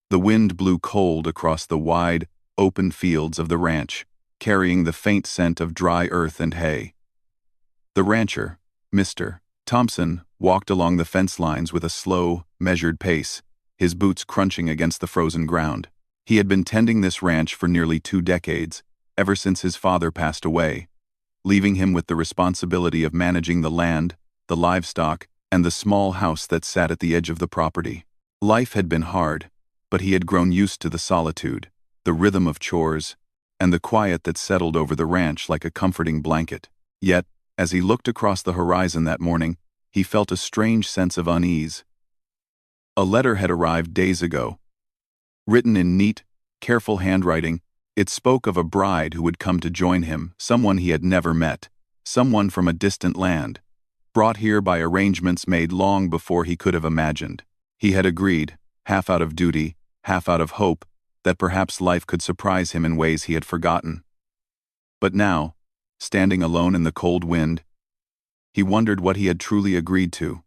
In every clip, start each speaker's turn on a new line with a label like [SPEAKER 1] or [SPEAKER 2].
[SPEAKER 1] The wind blew cold across the wide, open fields of the ranch, carrying the faint scent of dry earth and hay. The rancher, Mr. Thompson, walked along the fence lines with a slow, measured pace, his boots crunching against the frozen ground. He had been tending this ranch for nearly 2 decades, ever since his father passed away, leaving him with the responsibility of managing the land, the livestock, and the small house that sat at the edge of the property. Life had been hard, but he had grown used to the solitude, the rhythm of chores, and the quiet that settled over the ranch like a comforting blanket. Yet, as he looked across the horizon that morning, he felt a strange sense of unease. A letter had arrived days ago. Written in neat, careful handwriting, it spoke of a bride who would come to join him, someone he had never met, someone from a distant land, brought here by arrangements made long before he could have imagined. He had agreed, half out of duty, half out of hope, that perhaps life could surprise him in ways he had forgotten. But now, standing alone in the cold wind, he wondered what he had truly agreed to.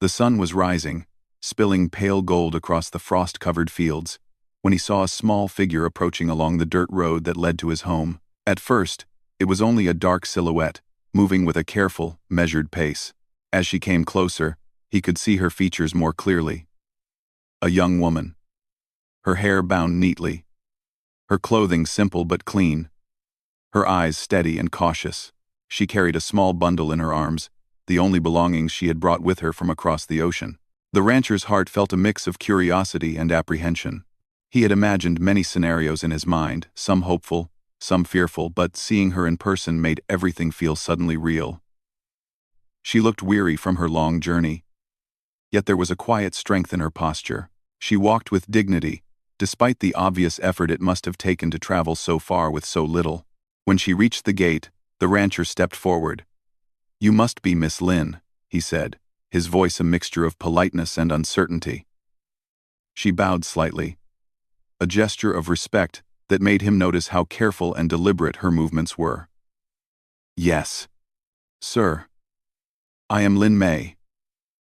[SPEAKER 1] The sun was rising, spilling pale gold across the frost-covered fields, when he saw a small figure approaching along the dirt road that led to his home. At first, it was only a dark silhouette, moving with a careful, measured pace. As she came closer, he could see her features more clearly. A young woman. Her hair bound neatly. Her clothing simple but clean. Her eyes steady and cautious. She carried a small bundle in her arms, the only belongings she had brought with her from across the ocean. The rancher's heart felt a mix of curiosity and apprehension. He had imagined many scenarios in his mind, some hopeful, some fearful, but seeing her in person made everything feel suddenly real. She looked weary from her long journey. Yet there was a quiet strength in her posture. She walked with dignity, despite the obvious effort it must have taken to travel so far with so little. When she reached the gate, the rancher stepped forward. "You must be Miss Lynn," he said, his voice a mixture of politeness and uncertainty. She bowed slightly, a gesture of respect that made him notice how careful and deliberate her movements were. "Yes, sir. I am Lynn May,"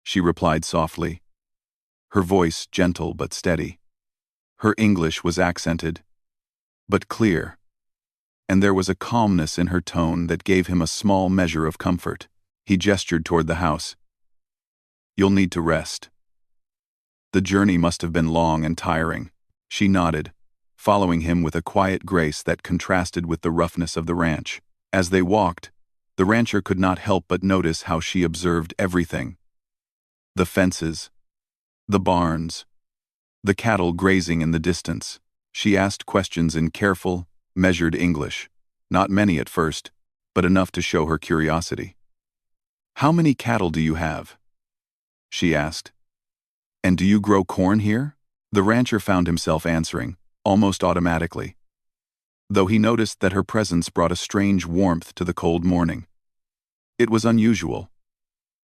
[SPEAKER 1] she replied softly, her voice gentle but steady. Her English was accented, but clear, and there was a calmness in her tone that gave him a small measure of comfort. He gestured toward the house. "You'll need to rest." The journey must have been long and tiring. She nodded, following him with a quiet grace that contrasted with the roughness of the ranch. As they walked, the rancher could not help but notice how she observed everything. The fences, the barns, the cattle grazing in the distance. She asked questions in careful, measured English, not many at first, but enough to show her curiosity. "How many cattle do you have?" she asked. "And do you grow corn here?" The rancher found himself answering, almost automatically, though he noticed that her presence brought a strange warmth to the cold morning. It was unusual.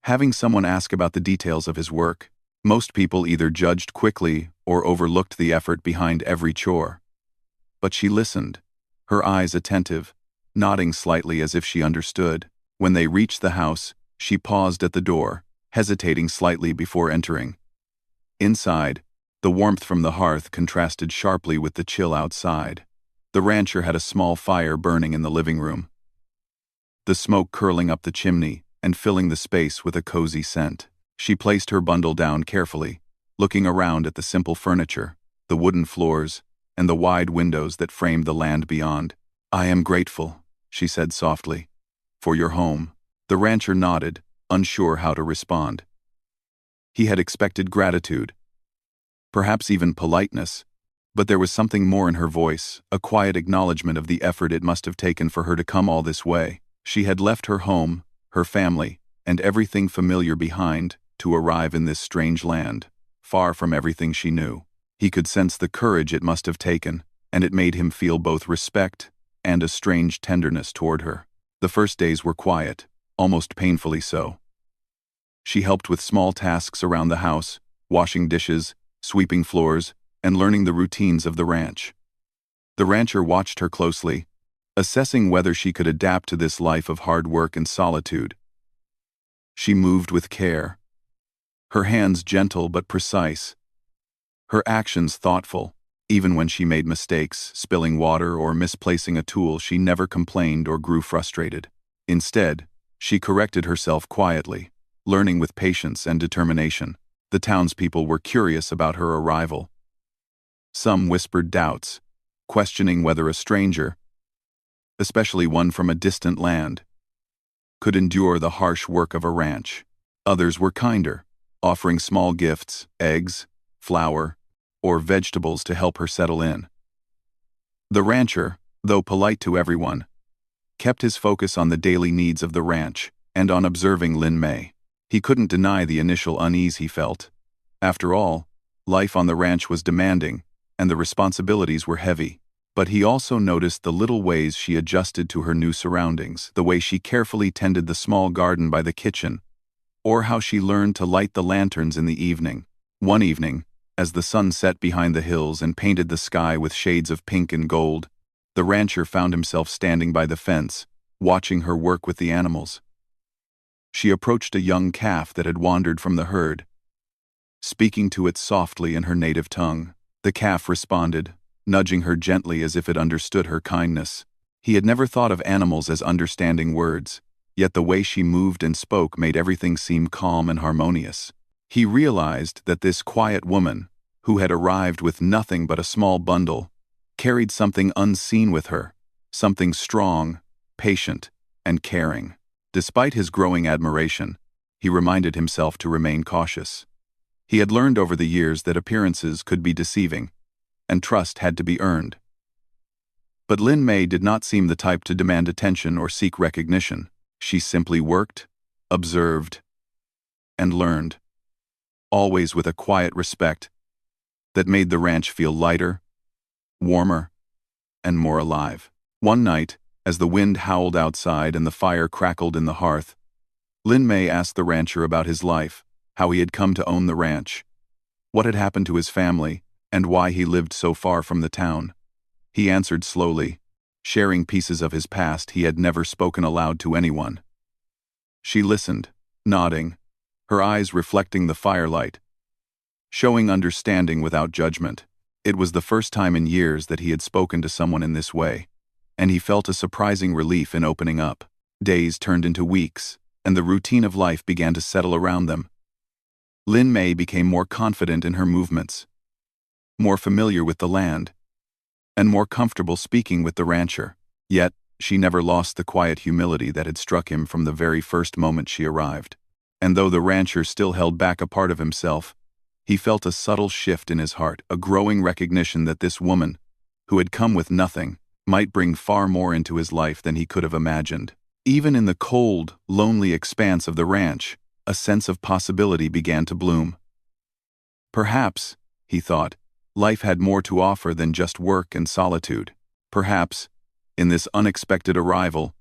[SPEAKER 1] Having someone ask about the details of his work, most people either judged quickly or overlooked the effort behind every chore. But she listened, her eyes attentive, nodding slightly as if she understood. When they reached the house, she paused at the door, hesitating slightly before entering. Inside, the warmth from the hearth contrasted sharply with the chill outside. The rancher had a small fire burning in the living room, the smoke curling up the chimney and filling the space with a cozy scent. She placed her bundle down carefully, looking around at the simple furniture, the wooden floors, and the wide windows that framed the land beyond. "I am grateful," she said softly, "for your home." The rancher nodded, unsure how to respond. He had expected gratitude, perhaps even politeness, but there was something more in her voice, a quiet acknowledgement of the effort it must have taken for her to come all this way. She had left her home, her family, and everything familiar behind to arrive in this strange land, far from everything she knew. He could sense the courage it must have taken, and it made him feel both respect and a strange tenderness toward her. The first days were quiet, almost painfully so. She helped with small tasks around the house, washing dishes, sweeping floors, and learning the routines of the ranch. The rancher watched her closely, assessing whether she could adapt to this life of hard work and solitude. She moved with care, her hands gentle but precise, her actions thoughtful. Even when she made mistakes, spilling water or misplacing a tool, she never complained or grew frustrated. Instead, she corrected herself quietly, learning with patience and determination. The townspeople were curious about her arrival. Some whispered doubts, questioning whether a stranger, especially one from a distant land, could endure the harsh work of a ranch. Others were kinder, offering small gifts, eggs, flour, or vegetables to help her settle in. The rancher, though polite to everyone, kept his focus on the daily needs of the ranch and on observing Lin Mei. He couldn't deny the initial unease he felt. After all, life on the ranch was demanding, and the responsibilities were heavy. But he also noticed the little ways she adjusted to her new surroundings, the way she carefully tended the small garden by the kitchen, or how she learned to light the lanterns in the evening. One evening, as the sun set behind the hills and painted the sky with shades of pink and gold, the rancher found himself standing by the fence, watching her work with the animals. She approached a young calf that had wandered from the herd. Speaking to it softly in her native tongue, the calf responded, nudging her gently as if it understood her kindness. He had never thought of animals as understanding words, yet the way she moved and spoke made everything seem calm and harmonious. He realized that this quiet woman, who had arrived with nothing but a small bundle, carried something unseen with her, something strong, patient, and caring. Despite his growing admiration, he reminded himself to remain cautious. He had learned over the years that appearances could be deceiving, and trust had to be earned. But Lin Mei did not seem the type to demand attention or seek recognition. She simply worked, observed, and learned, always with a quiet respect that made the ranch feel lighter, warmer, and more alive. One night, as the wind howled outside and the fire crackled in the hearth, Lin Mei asked the rancher about his life, how he had come to own the ranch, what had happened to his family, and why he lived so far from the town. He answered slowly, sharing pieces of his past he had never spoken aloud to anyone. She listened, nodding, her eyes reflecting the firelight, showing understanding without judgment. It was the first time in years that he had spoken to someone in this way, and he felt a surprising relief in opening up. Days turned into weeks, and the routine of life began to settle around them. Lin Mei became more confident in her movements, more familiar with the land, and more comfortable speaking with the rancher. Yet, she never lost the quiet humility that had struck him from the very first moment she arrived. And though the rancher still held back a part of himself, he felt a subtle shift in his heart, a growing recognition that this woman, who had come with nothing, might bring far more into his life than he could have imagined. Even in the cold, lonely expanse of the ranch, a sense of possibility began to bloom. Perhaps, he thought, life had more to offer than just work and solitude. Perhaps, in this unexpected arrival,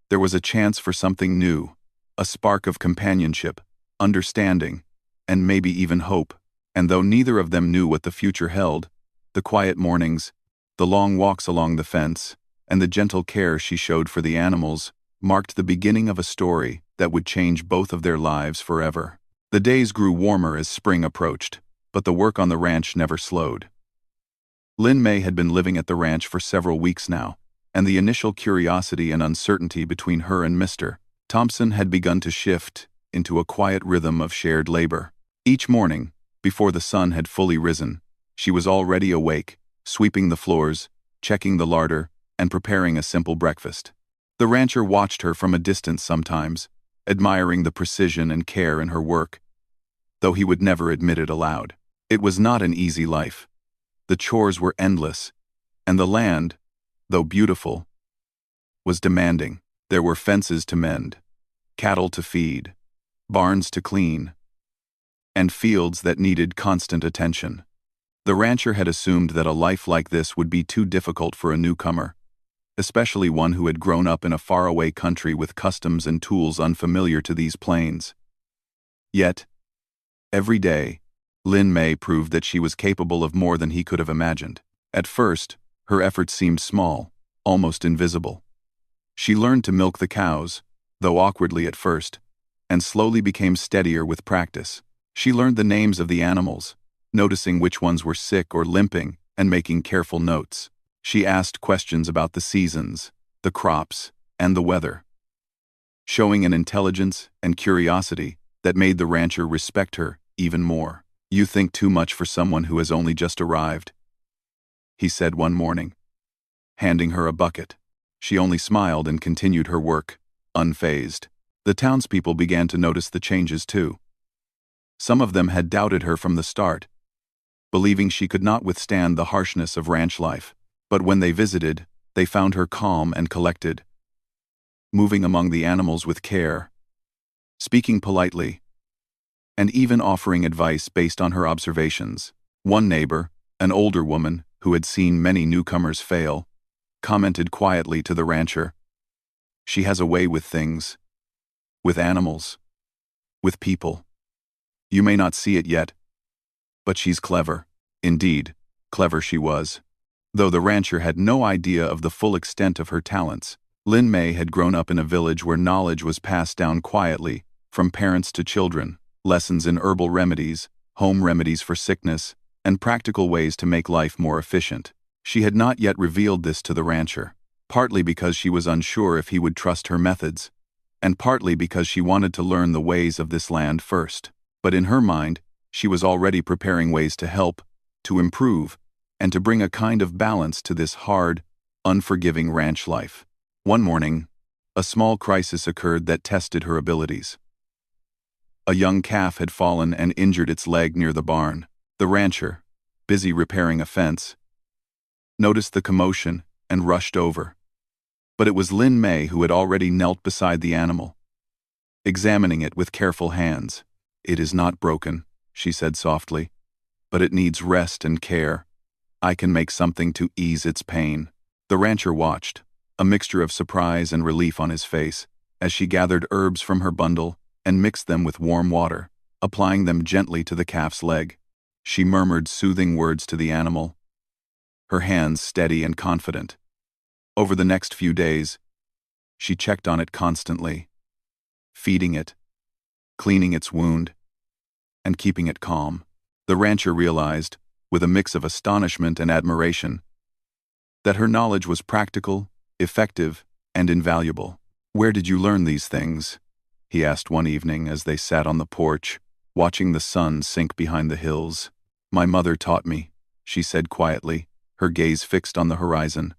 [SPEAKER 1] there was a chance for something new, a spark of companionship, understanding, and maybe even hope. And though neither of them knew what the future held, the quiet mornings, the long walks along the fence, and the gentle care she showed for the animals marked the beginning of a story that would change both of their lives forever. The days grew warmer as spring approached, but the work on the ranch never slowed. Lin Mei had been living at the ranch for several weeks now, and the initial curiosity and uncertainty between her and Mr. Thompson had begun to shift into a quiet rhythm of shared labor. Each morning, before the sun had fully risen, she was already awake, sweeping the floors, checking the larder, and preparing a simple breakfast. The rancher watched her from a distance sometimes, admiring the precision and care in her work, though he would never admit it aloud. It was not an easy life. The chores were endless, and the land, though beautiful, was demanding. There were fences to mend, cattle to feed, barns to clean, and fields that needed constant attention. The rancher had assumed that a life like this would be too difficult for a newcomer, especially one who had grown up in a faraway country with customs and tools unfamiliar to these plains. Yet, every day, Lin Mei proved that she was capable of more than he could have imagined. At first, her efforts seemed small, almost invisible. She learned to milk the cows, though awkwardly at first, and slowly became steadier with practice. She learned the names of the animals, noticing which ones were sick or limping and making careful notes. She asked questions about the seasons, the crops, and the weather, showing an intelligence and curiosity that made the rancher respect her even more. "You think too much for someone who has only just arrived," he said one morning, handing her a bucket. She only smiled and continued her work, unfazed. The townspeople began to notice the changes too. Some of them had doubted her from the start, believing she could not withstand the harshness of ranch life. But when they visited, they found her calm and collected, moving among the animals with care, speaking politely, and even offering advice based on her observations. One neighbor, an older woman who had seen many newcomers fail, commented quietly to the rancher, "She has a way with things, with animals, with people. You may not see it yet, but she's clever." Indeed, clever she was. Though the rancher had no idea of the full extent of her talents, Lin May had grown up in a village where knowledge was passed down quietly, from parents to children, lessons in herbal remedies, home remedies for sickness, and practical ways to make life more efficient. She had not yet revealed this to the rancher, partly because she was unsure if he would trust her methods, and partly because she wanted to learn the ways of this land first. But in her mind, she was already preparing ways to help, to improve, and to bring a kind of balance to this hard, unforgiving ranch life. One morning, a small crisis occurred that tested her abilities. A young calf had fallen and injured its leg near the barn. The rancher, busy repairing a fence, noticed the commotion and rushed over. But it was Lin May who had already knelt beside the animal, examining it with careful hands. "It is not broken," she said softly, "but it needs rest and care. I can make something to ease its pain." The rancher watched, a mixture of surprise and relief on his face, as she gathered herbs from her bundle and mixed them with warm water, applying them gently to the calf's leg. She murmured soothing words to the animal, her hands steady and confident. Over the next few days, she checked on it constantly, feeding it, cleaning its wound, and keeping it calm. The rancher realized, with a mix of astonishment and admiration, that her knowledge was practical, effective, and invaluable. "Where did you learn these things?" he asked one evening as they sat on the porch, watching the sun sink behind the hills. "My mother taught me," she said quietly, her gaze fixed on the horizon.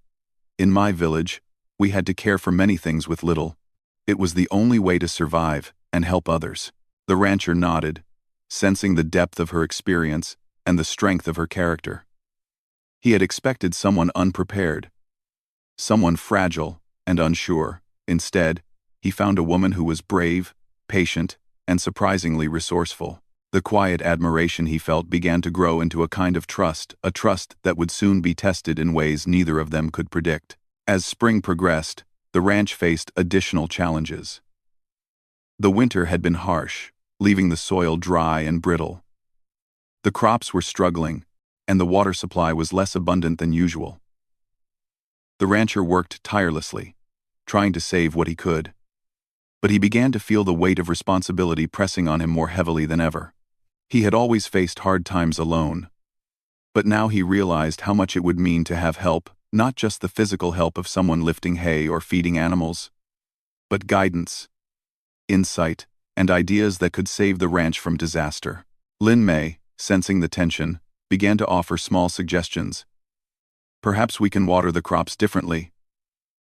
[SPEAKER 1] "In my village, we had to care for many things with little. It was the only way to survive and help others." The rancher nodded, sensing the depth of her experience and the strength of her character. He had expected someone unprepared, someone fragile and unsure. Instead, he found a woman who was brave, patient, and surprisingly resourceful. The quiet admiration he felt began to grow into a kind of trust, a trust that would soon be tested in ways neither of them could predict. As spring progressed, the ranch faced additional challenges. The winter had been harsh, leaving the soil dry and brittle. The crops were struggling, and the water supply was less abundant than usual. The rancher worked tirelessly, trying to save what he could. But he began to feel the weight of responsibility pressing on him more heavily than ever. He had always faced hard times alone, but now he realized how much it would mean to have help, not just the physical help of someone lifting hay or feeding animals, but guidance, insight, and ideas that could save the ranch from disaster. Lin May, sensing the tension, began to offer small suggestions. "Perhaps we can water the crops differently,"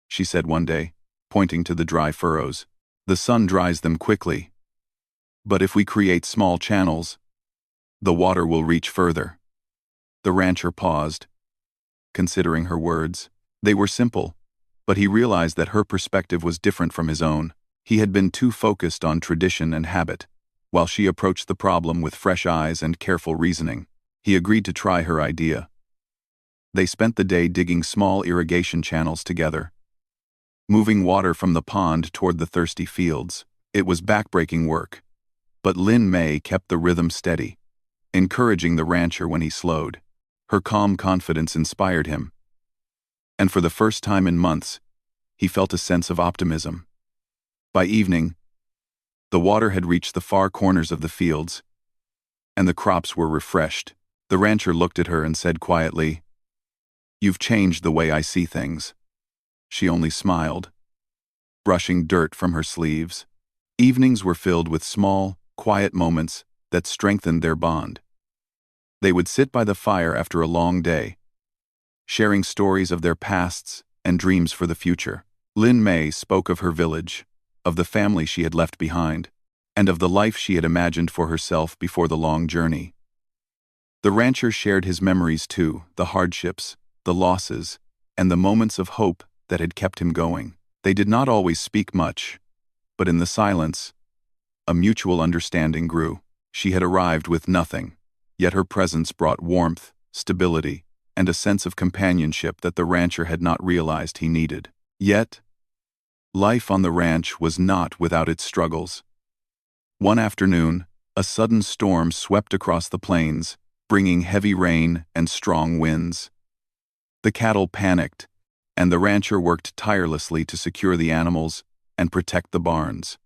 [SPEAKER 1] she said one day, pointing to the dry furrows. "The sun dries them quickly. But if we create small channels, the water will reach further." The rancher paused, considering her words. They were simple, but he realized that her perspective was different from his own. He had been too focused on tradition and habit, while she approached the problem with fresh eyes and careful reasoning. He agreed to try her idea. They spent the day digging small irrigation channels together, moving water from the pond toward the thirsty fields. It was backbreaking work, but Lin May kept the rhythm steady, encouraging the rancher when he slowed. Her calm confidence inspired him, and for the first time in months, he felt a sense of optimism. By evening, the water had reached the far corners of the fields, and the crops were refreshed, The rancher looked at her and said quietly, "You've changed the way I see things." She only smiled, brushing dirt from her sleeves. Evenings were filled with small, quiet moments that strengthened their bond. They would sit by the fire after a long day, sharing stories of their pasts and dreams for the future. Lin Mei spoke of her village, of the family she had left behind, and of the life she had imagined for herself before the long journey. The rancher shared his memories too, the hardships, the losses, and the moments of hope that had kept him going. They did not always speak much, but in the silence, a mutual understanding grew. She had arrived with nothing, yet her presence brought warmth, stability, and a sense of companionship that the rancher had not realized he needed. Yet, life on the ranch was not without its struggles. One afternoon, a sudden storm swept across the plains, bringing heavy rain and strong winds. The cattle panicked, and the rancher worked tirelessly to secure the animals and protect the barns.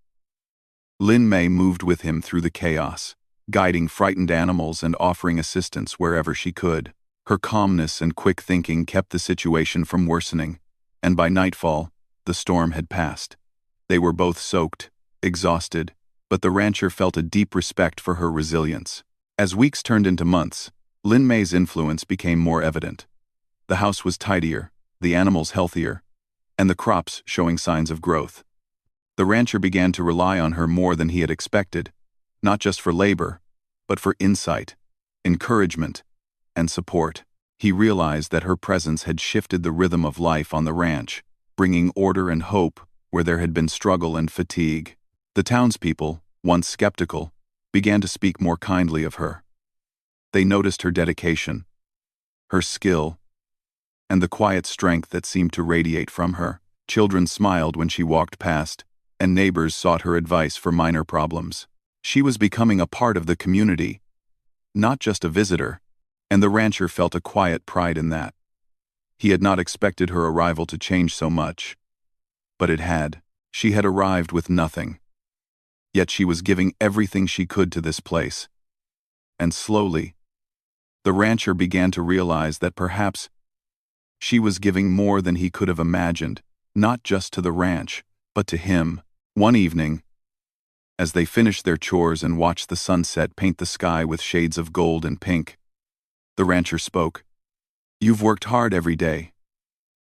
[SPEAKER 1] Lin Mei moved with him through the chaos, guiding frightened animals and offering assistance wherever she could. Her calmness and quick thinking kept the situation from worsening, and by nightfall, the storm had passed. They were both soaked, exhausted, but the rancher felt a deep respect for her resilience. As weeks turned into months, Lin Mei's influence became more evident. The house was tidier, the animals healthier, and the crops showing signs of growth. The rancher began to rely on her more than he had expected, not just for labor, but for insight, encouragement, and support. He realized that her presence had shifted the rhythm of life on the ranch, bringing order and hope where there had been struggle and fatigue. The townspeople, once skeptical, began to speak more kindly of her. They noticed her dedication, her skill, and the quiet strength that seemed to radiate from her. Children smiled when she walked past, and neighbors sought her advice for minor problems. She was becoming a part of the community, not just a visitor, and the rancher felt a quiet pride in that. He had not expected her arrival to change so much, but it had. She had arrived with nothing, yet she was giving everything she could to this place. And slowly, the rancher began to realize that perhaps she was giving more than he could have imagined, not just to the ranch, but to him. One evening, as they finished their chores and watched the sunset paint the sky with shades of gold and pink, the rancher spoke. "You've worked hard every day,"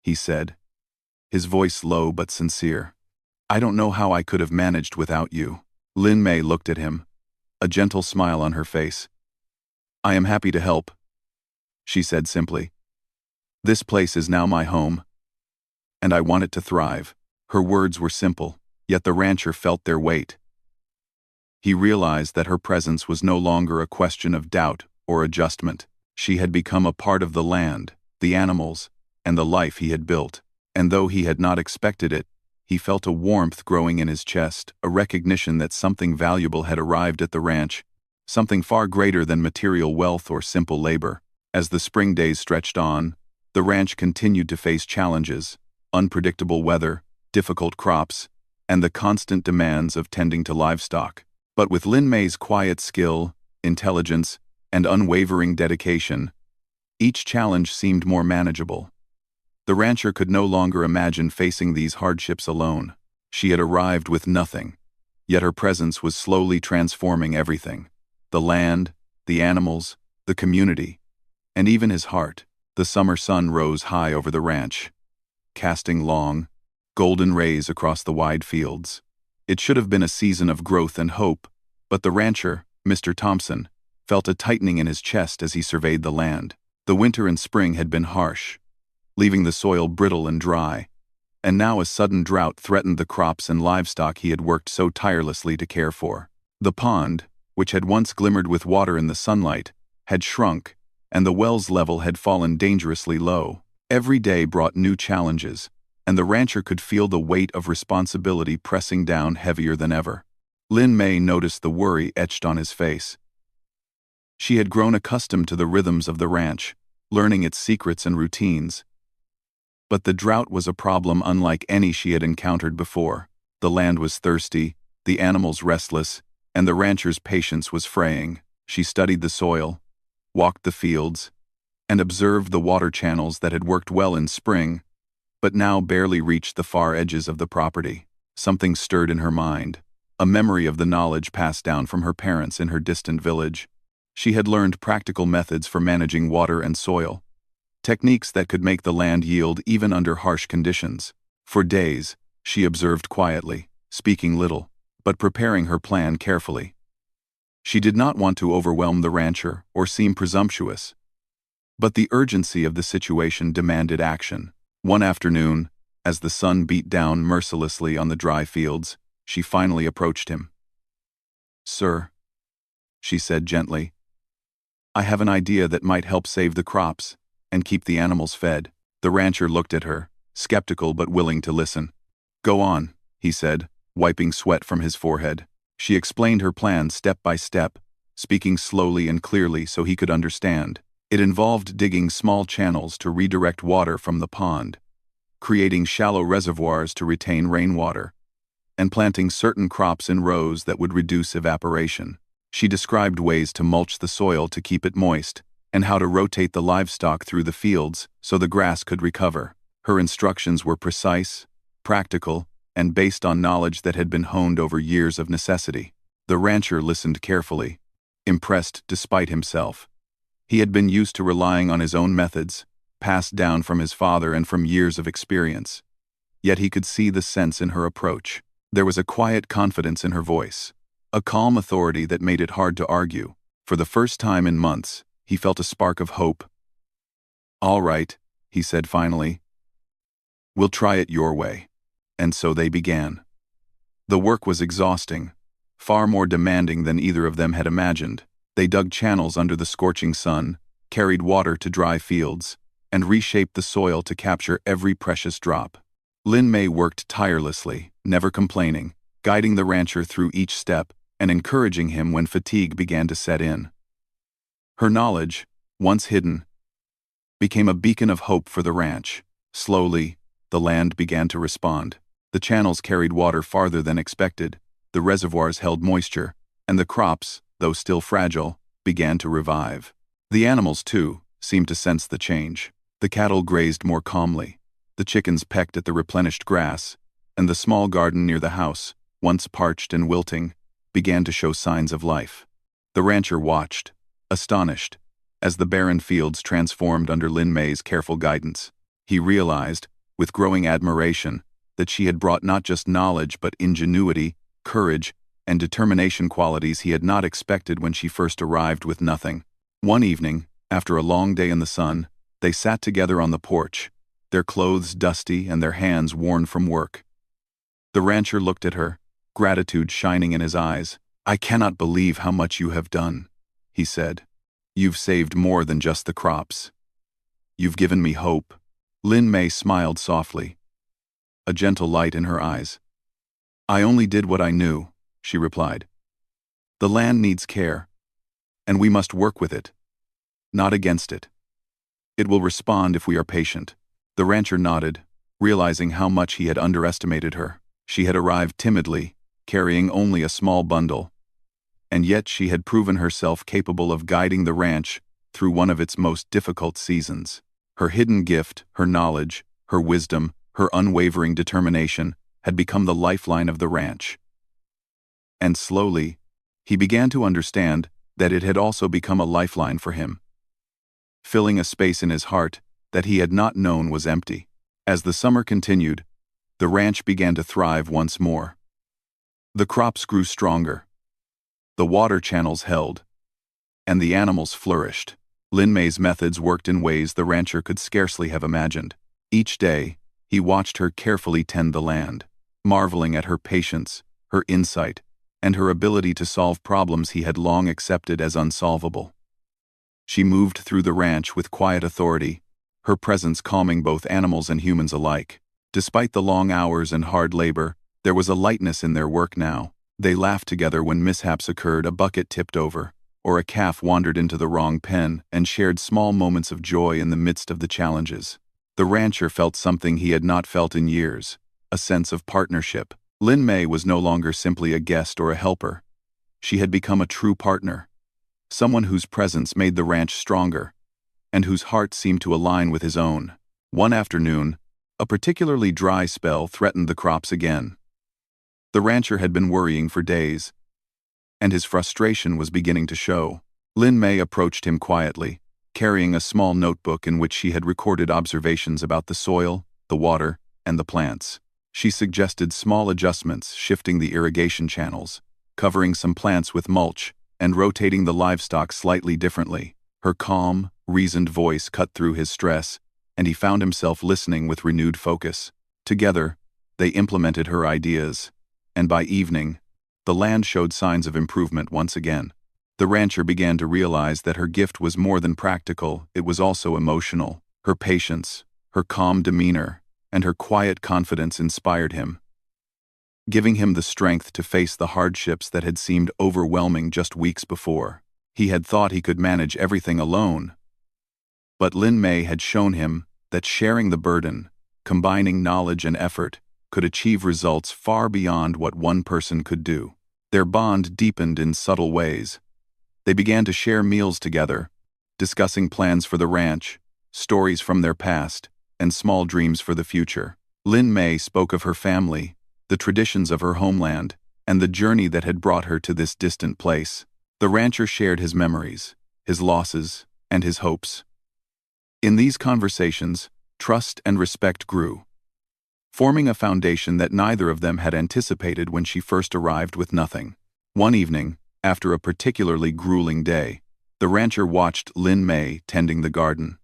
[SPEAKER 1] he said, his voice low but sincere. "I don't know how I could have managed without you." Lin Mei looked at him, a gentle smile on her face. "I am happy to help," she said simply. "This place is now my home, and I want it to thrive." Her words were simple, yet the rancher felt their weight. He realized that her presence was no longer a question of doubt or adjustment. She had become a part of the land, the animals, and the life he had built. And though he had not expected it, he felt a warmth growing in his chest, a recognition that something valuable had arrived at the ranch, something far greater than material wealth or simple labor. As the spring days stretched on, the ranch continued to face challenges: unpredictable weather, difficult crops, and the constant demands of tending to livestock. But with Lin Mei's quiet skill, intelligence, and unwavering dedication, each challenge seemed more manageable. The rancher could no longer imagine facing these hardships alone. She had arrived with nothing, yet her presence was slowly transforming everything: the land, the animals, the community, and even his heart. The summer sun rose high over the ranch, casting long, golden rays across the wide fields. It should have been a season of growth and hope, but the rancher, Mr. Thompson, felt a tightening in his chest as he surveyed the land. The winter and spring had been harsh, leaving the soil brittle and dry, and now a sudden drought threatened the crops and livestock he had worked so tirelessly to care for. The pond, which had once glimmered with water in the sunlight, had shrunk, and the well's level had fallen dangerously low. Every day brought new challenges, and the rancher could feel the weight of responsibility pressing down heavier than ever. Lin Mei noticed the worry etched on his face. She had grown accustomed to the rhythms of the ranch, learning its secrets and routines. But the drought was a problem unlike any she had encountered before. The land was thirsty, the animals restless, and the rancher's patience was fraying. She studied the soil, walked the fields, and observed the water channels that had worked well in spring, but now barely reached the far edges of the property. Something stirred in her mind, a memory of the knowledge passed down from her parents in her distant village. She had learned practical methods for managing water and soil, techniques that could make the land yield even under harsh conditions. For days, she observed quietly, speaking little, but preparing her plan carefully. She did not want to overwhelm the rancher or seem presumptuous, but the urgency of the situation demanded action. One afternoon, as the sun beat down mercilessly on the dry fields, she finally approached him. "Sir," she said gently, "I have an idea that might help save the crops and keep the animals fed." The rancher looked at her, skeptical but willing to listen. "Go on," he said, wiping sweat from his forehead. She explained her plan step by step, speaking slowly and clearly so he could understand. It involved digging small channels to redirect water from the pond, creating shallow reservoirs to retain rainwater, and planting certain crops in rows that would reduce evaporation. She described ways to mulch the soil to keep it moist, and how to rotate the livestock through the fields so the grass could recover. Her instructions were precise, practical, and based on knowledge that had been honed over years of necessity. The rancher listened carefully, impressed despite himself. He had been used to relying on his own methods, passed down from his father and from years of experience. Yet he could see the sense in her approach. There was a quiet confidence in her voice, a calm authority that made it hard to argue. For the first time in months, he felt a spark of hope. "All right," he said finally. "We'll try it your way." And so they began. The work was exhausting, far more demanding than either of them had imagined. They dug channels under the scorching sun, carried water to dry fields, and reshaped the soil to capture every precious drop. Lin Mei worked tirelessly, never complaining, guiding the rancher through each step and encouraging him when fatigue began to set in. Her knowledge, once hidden, became a beacon of hope for the ranch. Slowly, the land began to respond. The channels carried water farther than expected, the reservoirs held moisture, and the crops, though still fragile, began to revive. The animals, too, seemed to sense the change. The cattle grazed more calmly, the chickens pecked at the replenished grass, and the small garden near the house, once parched and wilting, began to show signs of life. The rancher watched, astonished, as the barren fields transformed under Lin Mei's careful guidance. He realized, with growing admiration, that she had brought not just knowledge but ingenuity, courage, and determination, qualities he had not expected when she first arrived with nothing. One evening, after a long day in the sun, they sat together on the porch, their clothes dusty and their hands worn from work. The rancher looked at her, gratitude shining in his eyes. "I cannot believe how much you have done," he said. "You've saved more than just the crops. You've given me hope." Lin Mei smiled softly, a gentle light in her eyes. "I only did what I knew," she replied. "The land needs care, and we must work with it, not against it. It will respond if we are patient." The rancher nodded, realizing how much he had underestimated her. She had arrived timidly, carrying only a small bundle, and yet she had proven herself capable of guiding the ranch through one of its most difficult seasons. Her hidden gift, her knowledge, her wisdom, her unwavering determination had become the lifeline of the ranch. And slowly, he began to understand that it had also become a lifeline for him, filling a space in his heart that he had not known was empty. As the summer continued, the ranch began to thrive once more. The crops grew stronger, the water channels held, and the animals flourished. Lin Mei's methods worked in ways the rancher could scarcely have imagined. Each day, he watched her carefully tend the land, marveling at her patience, her insight, and her ability to solve problems he had long accepted as unsolvable. She moved through the ranch with quiet authority, her presence calming both animals and humans alike. Despite the long hours and hard labor, there was a lightness in their work now. They laughed together when mishaps occurred, a bucket tipped over, or a calf wandered into the wrong pen, and shared small moments of joy in the midst of the challenges. The rancher felt something he had not felt in years, a sense of partnership. Lin Mei was no longer simply a guest or a helper. She had become a true partner, someone whose presence made the ranch stronger, and whose heart seemed to align with his own. One afternoon, a particularly dry spell threatened the crops again. The rancher had been worrying for days, and his frustration was beginning to show. Lin Mei approached him quietly, carrying a small notebook in which she had recorded observations about the soil, the water, and the plants. She suggested small adjustments, shifting the irrigation channels, covering some plants with mulch, and rotating the livestock slightly differently. Her calm, reasoned voice cut through his stress, and he found himself listening with renewed focus. Together, they implemented her ideas, and by evening, the land showed signs of improvement once again. The rancher began to realize that her gift was more than practical, it was also emotional. Her patience, her calm demeanor, and her quiet confidence inspired him, giving him the strength to face the hardships that had seemed overwhelming just weeks before. He had thought he could manage everything alone, but Lin Mei had shown him that sharing the burden, combining knowledge and effort, could achieve results far beyond what one person could do. Their bond deepened in subtle ways. They began to share meals together, discussing plans for the ranch, stories from their past, and small dreams for the future. Lin Mei spoke of her family, the traditions of her homeland, and the journey that had brought her to this distant place. The rancher shared his memories, his losses, and his hopes. In these conversations, trust and respect grew, forming a foundation that neither of them had anticipated when she first arrived with nothing. One evening, after a particularly grueling day, the rancher watched Lin Mei tending the garden.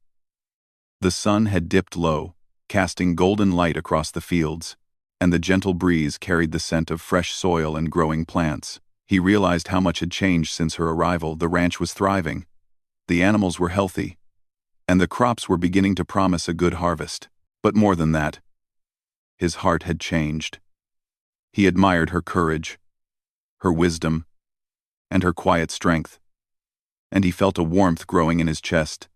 [SPEAKER 1] The sun had dipped low, casting golden light across the fields, and the gentle breeze carried the scent of fresh soil and growing plants. He realized how much had changed since her arrival. The ranch was thriving, the animals were healthy, and the crops were beginning to promise a good harvest. But more than that, his heart had changed. He admired her courage, her wisdom, and her quiet strength, and he felt a warmth growing in his chest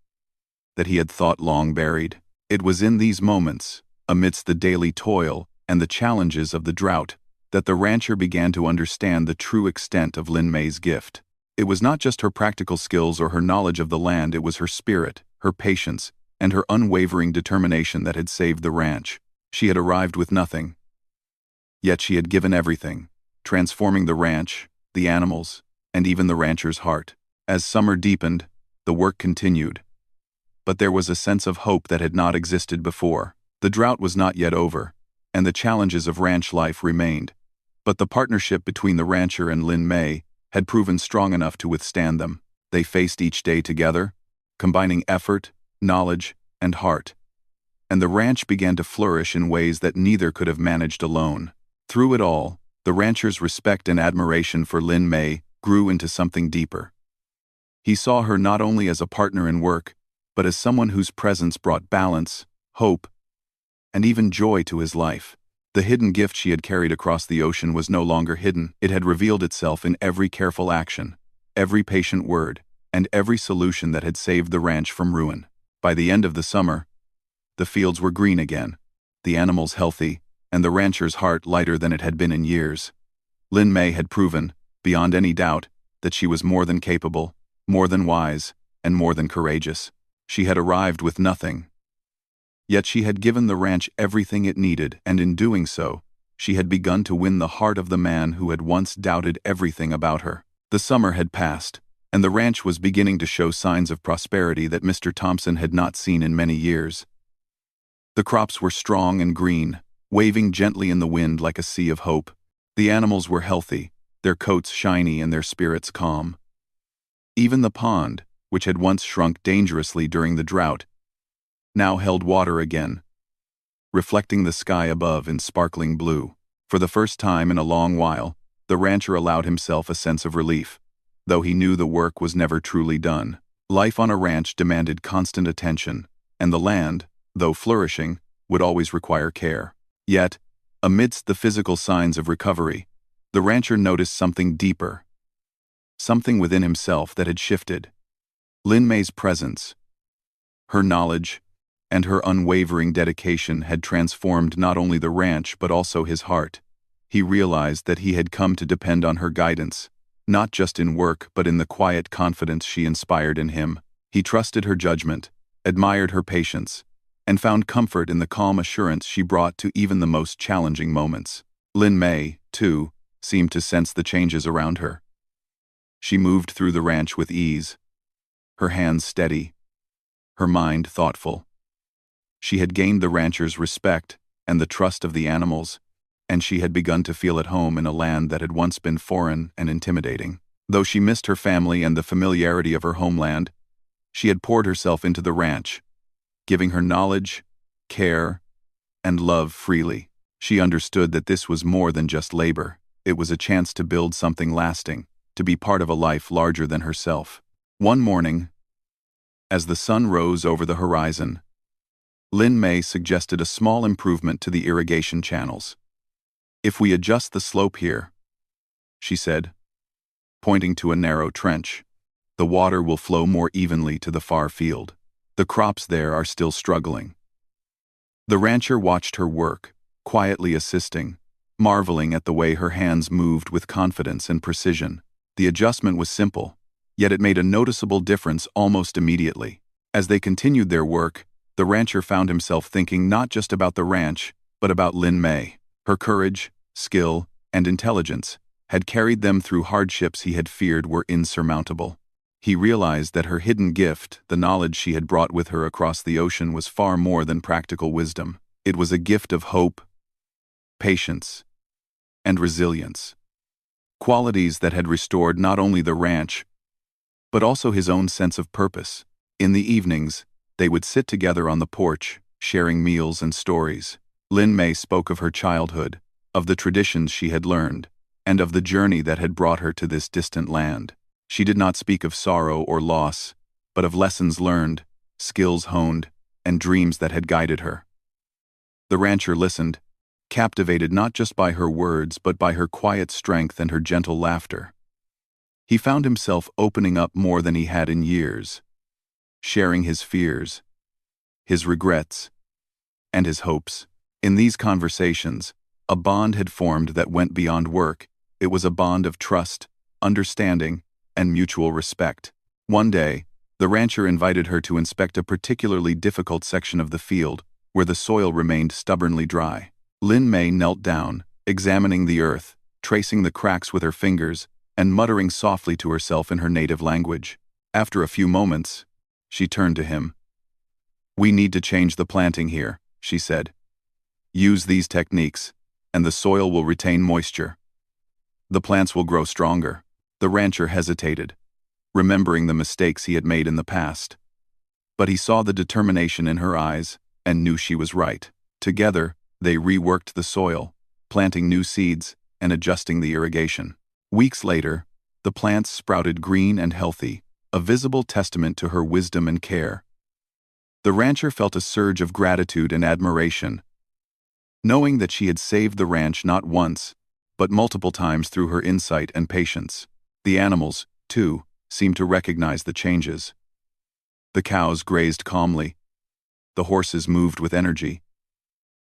[SPEAKER 1] that he had thought long buried. It was in these moments, amidst the daily toil and the challenges of the drought, that the rancher began to understand the true extent of Lin Mei's gift. It was not just her practical skills or her knowledge of the land, it was her spirit, her patience, and her unwavering determination that had saved the ranch. She had arrived with nothing, yet she had given everything, transforming the ranch, the animals, and even the rancher's heart. As summer deepened, the work continued, but there was a sense of hope that had not existed before. The drought was not yet over, and the challenges of ranch life remained, but the partnership between the rancher and Lin Mei had proven strong enough to withstand them. They faced each day together, combining effort, knowledge, and heart, and the ranch began to flourish in ways that neither could have managed alone. Through it all, the rancher's respect and admiration for Lin Mei grew into something deeper. He saw her not only as a partner in work, but as someone whose presence brought balance, hope, and even joy to his life. The hidden gift she had carried across the ocean was no longer hidden. It had revealed itself in every careful action, every patient word, and every solution that had saved the ranch from ruin. By the end of the summer, the fields were green again, the animals healthy, and the rancher's heart lighter than it had been in years. Lin Mei had proven, beyond any doubt, that she was more than capable, more than wise, and more than courageous. She had arrived with nothing, yet she had given the ranch everything it needed, and in doing so, she had begun to win the heart of the man who had once doubted everything about her. The summer had passed, and the ranch was beginning to show signs of prosperity that Mr. Thompson had not seen in many years. The crops were strong and green, waving gently in the wind like a sea of hope. The animals were healthy, their coats shiny and their spirits calm. Even the pond, which had once shrunk dangerously during the drought, now held water again, reflecting the sky above in sparkling blue. For the first time in a long while, the rancher allowed himself a sense of relief, though he knew the work was never truly done. Life on a ranch demanded constant attention, and the land, though flourishing, would always require care. Yet, amidst the physical signs of recovery, the rancher noticed something deeper, something within himself that had shifted. Lin Mei's presence, her knowledge, and her unwavering dedication had transformed not only the ranch but also his heart. He realized that he had come to depend on her guidance, not just in work but in the quiet confidence she inspired in him. He trusted her judgment, admired her patience, and found comfort in the calm assurance she brought to even the most challenging moments. Lin Mei, too, seemed to sense the changes around her. She moved through the ranch with ease, her hands steady, her mind thoughtful. She had gained the ranchers' respect and the trust of the animals, and she had begun to feel at home in a land that had once been foreign and intimidating. Though she missed her family and the familiarity of her homeland, she had poured herself into the ranch, giving her knowledge, care, and love freely. She understood that this was more than just labor. It was a chance to build something lasting, to be part of a life larger than herself. One morning, as the sun rose over the horizon, Lin Mei suggested a small improvement to the irrigation channels. "If we adjust the slope here," she said, pointing to a narrow trench, "the water will flow more evenly to the far field. The crops there are still struggling." The rancher watched her work, quietly assisting, marveling at the way her hands moved with confidence and precision. The adjustment was simple, yet it made a noticeable difference almost immediately. As they continued their work, the rancher found himself thinking not just about the ranch, but about Lin Mei. Her courage, skill, and intelligence had carried them through hardships he had feared were insurmountable. He realized that her hidden gift, the knowledge she had brought with her across the ocean, was far more than practical wisdom. It was a gift of hope, patience, and resilience. Qualities that had restored not only the ranch, but also his own sense of purpose. In the evenings, they would sit together on the porch, sharing meals and stories. Lin Mei spoke of her childhood, of the traditions she had learned, and of the journey that had brought her to this distant land. She did not speak of sorrow or loss, but of lessons learned, skills honed, and dreams that had guided her. The rancher listened, captivated not just by her words but by her quiet strength and her gentle laughter. He found himself opening up more than he had in years, sharing his fears, his regrets, and his hopes. In these conversations, a bond had formed that went beyond work. It was a bond of trust, understanding, and mutual respect. One day, the rancher invited her to inspect a particularly difficult section of the field, where the soil remained stubbornly dry. Lin Mei knelt down, examining the earth, tracing the cracks with her fingers, and muttering softly to herself in her native language. After a few moments, she turned to him. "We need to change the planting here," she said. "Use these techniques, and the soil will retain moisture. The plants will grow stronger." The rancher hesitated, remembering the mistakes he had made in the past. But he saw the determination in her eyes and knew she was right. Together, they reworked the soil, planting new seeds and adjusting the irrigation. Weeks later, the plants sprouted green and healthy, a visible testament to her wisdom and care. The rancher felt a surge of gratitude and admiration, knowing that she had saved the ranch not once, but multiple times through her insight and patience. The animals, too, seemed to recognize the changes. The cows grazed calmly, the horses moved with energy,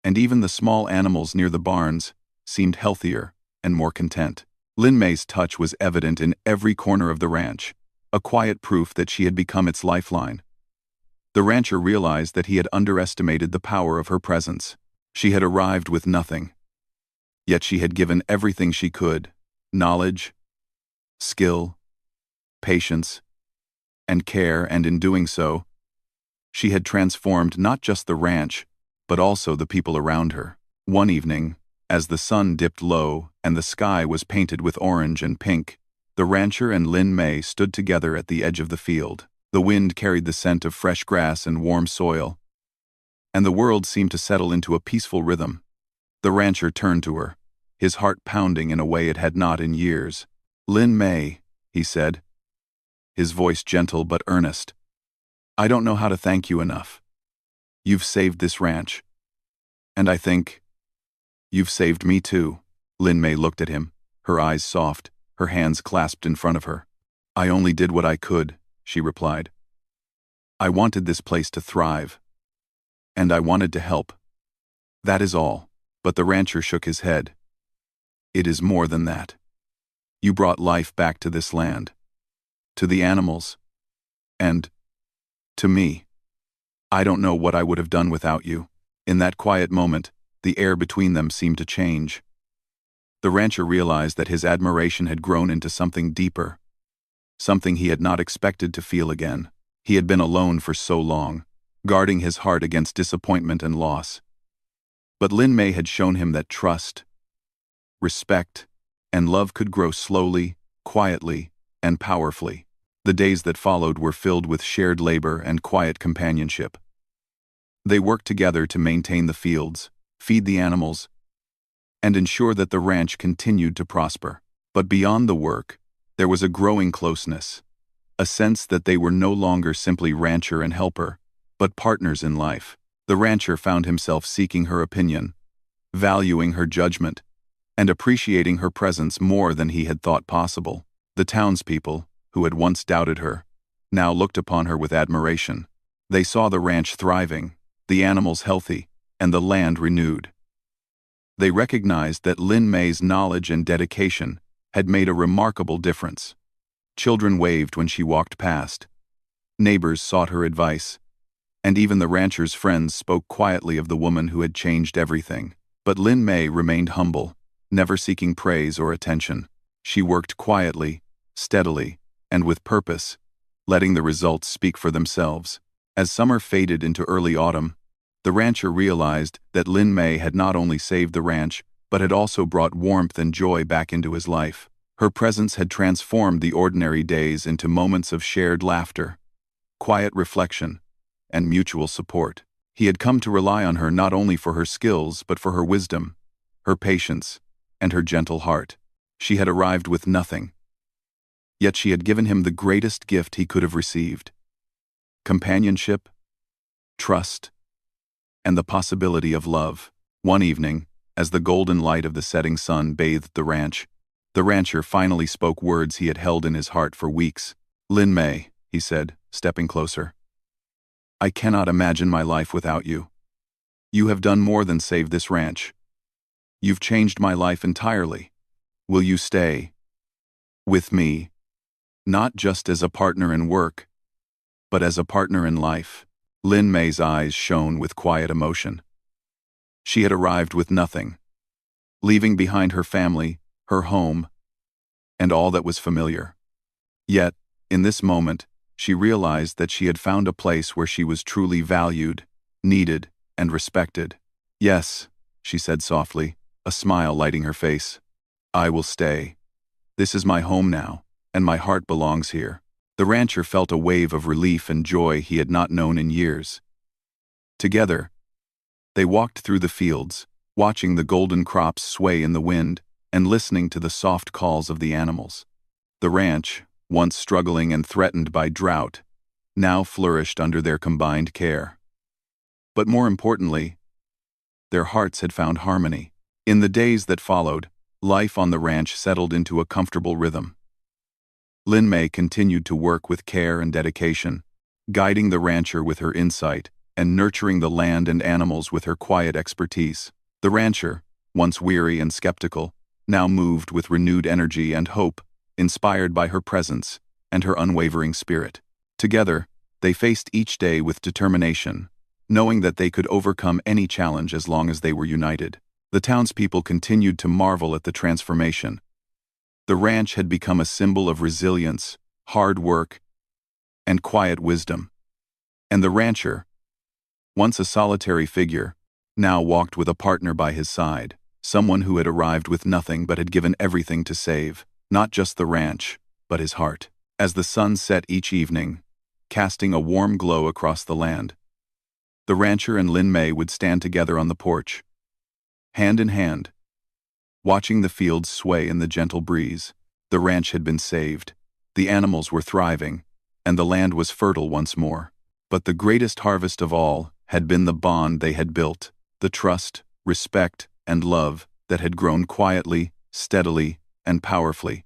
[SPEAKER 1] and even the small animals near the barns seemed healthier and more content. Lin Mei's touch was evident in every corner of the ranch, a quiet proof that she had become its lifeline. The rancher realized that he had underestimated the power of her presence. She had arrived with nothing, yet she had given everything she could: knowledge, skill, patience, and care, and in doing so, she had transformed not just the ranch, but also the people around her. One evening, as the sun dipped low and the sky was painted with orange and pink, the rancher and Lin Mei stood together at the edge of the field. The wind carried the scent of fresh grass and warm soil, and the world seemed to settle into a peaceful rhythm. The rancher turned to her, his heart pounding in a way it had not in years. "Lin Mei," he said, his voice gentle but earnest, "I don't know how to thank you enough. You've saved this ranch, and I think you've saved me too." Lin Mei looked at him, her eyes soft, her hands clasped in front of her. "I only did what I could," she replied. "I wanted this place to thrive, and I wanted to help. That is all." But the rancher shook his head. "It is more than that. You brought life back to this land, to the animals, and to me. I don't know what I would have done without you." In that quiet moment, the air between them seemed to change. The rancher realized that his admiration had grown into something deeper, something he had not expected to feel again. He had been alone for so long, guarding his heart against disappointment and loss. But Lin Mei had shown him that trust, respect, and love could grow slowly, quietly, and powerfully. The days that followed were filled with shared labor and quiet companionship. They worked together to maintain the fields, feed the animals, and ensure that the ranch continued to prosper. But beyond the work, there was a growing closeness, a sense that they were no longer simply rancher and helper, but partners in life. The rancher found himself seeking her opinion, valuing her judgment, and appreciating her presence more than he had thought possible. The townspeople, who had once doubted her, now looked upon her with admiration. They saw the ranch thriving, the animals healthy, and the land renewed. They recognized that Lin Mei's knowledge and dedication had made a remarkable difference. Children waved when she walked past. Neighbors sought her advice, and even the rancher's friends spoke quietly of the woman who had changed everything. But Lin Mei remained humble, never seeking praise or attention. She worked quietly, steadily, and with purpose, letting the results speak for themselves. As summer faded into early autumn, the rancher realized that Lin Mei had not only saved the ranch, but had also brought warmth and joy back into his life. Her presence had transformed the ordinary days into moments of shared laughter, quiet reflection, and mutual support. He had come to rely on her not only for her skills but for her wisdom, her patience, and her gentle heart. She had arrived with nothing, yet she had given him the greatest gift he could have received: companionship, trust, and the possibility of love. One evening, as the golden light of the setting sun bathed the ranch, the rancher finally spoke words he had held in his heart for weeks. "Lin Mei," he said, stepping closer, "I cannot imagine my life without you. You have done more than save this ranch. You've changed my life entirely. Will you stay with me, not just as a partner in work, but as a partner in life?" Lin Mei's eyes shone with quiet emotion. She had arrived with nothing, leaving behind her family, her home, and all that was familiar. Yet, in this moment, she realized that she had found a place where she was truly valued, needed, and respected. "Yes," she said softly, a smile lighting her face. "I will stay. This is my home now, and my heart belongs here." The rancher felt a wave of relief and joy he had not known in years. Together, they walked through the fields, watching the golden crops sway in the wind and listening to the soft calls of the animals. The ranch, once struggling and threatened by drought, now flourished under their combined care. But more importantly, their hearts had found harmony. In the days that followed, life on the ranch settled into a comfortable rhythm. Lin Mei continued to work with care and dedication, guiding the rancher with her insight and nurturing the land and animals with her quiet expertise. The rancher, once weary and skeptical, now moved with renewed energy and hope, inspired by her presence and her unwavering spirit. Together, they faced each day with determination, knowing that they could overcome any challenge as long as they were united. The townspeople continued to marvel at the transformation. The ranch had become a symbol of resilience, hard work, and quiet wisdom. And the rancher, once a solitary figure, now walked with a partner by his side, someone who had arrived with nothing but had given everything to save, not just the ranch, but his heart. As the sun set each evening, casting a warm glow across the land, the rancher and Lin Mei would stand together on the porch, hand in hand, watching the fields sway in the gentle breeze. The ranch had been saved, the animals were thriving, and the land was fertile once more. But the greatest harvest of all had been the bond they had built, the trust, respect, and love that had grown quietly, steadily, and powerfully,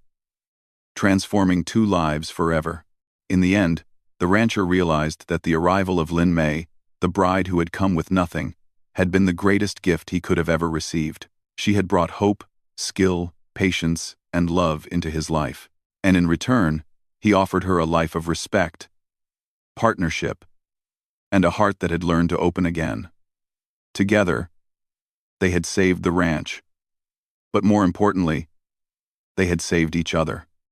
[SPEAKER 1] transforming two lives forever. In the end, the rancher realized that the arrival of Lin Mei, the bride who had come with nothing, had been the greatest gift he could have ever received. She had brought hope, skill, patience, and love into his life. And in return, he offered her a life of respect, partnership, and a heart that had learned to open again. Together, they had saved the ranch. But more importantly, they had saved each other.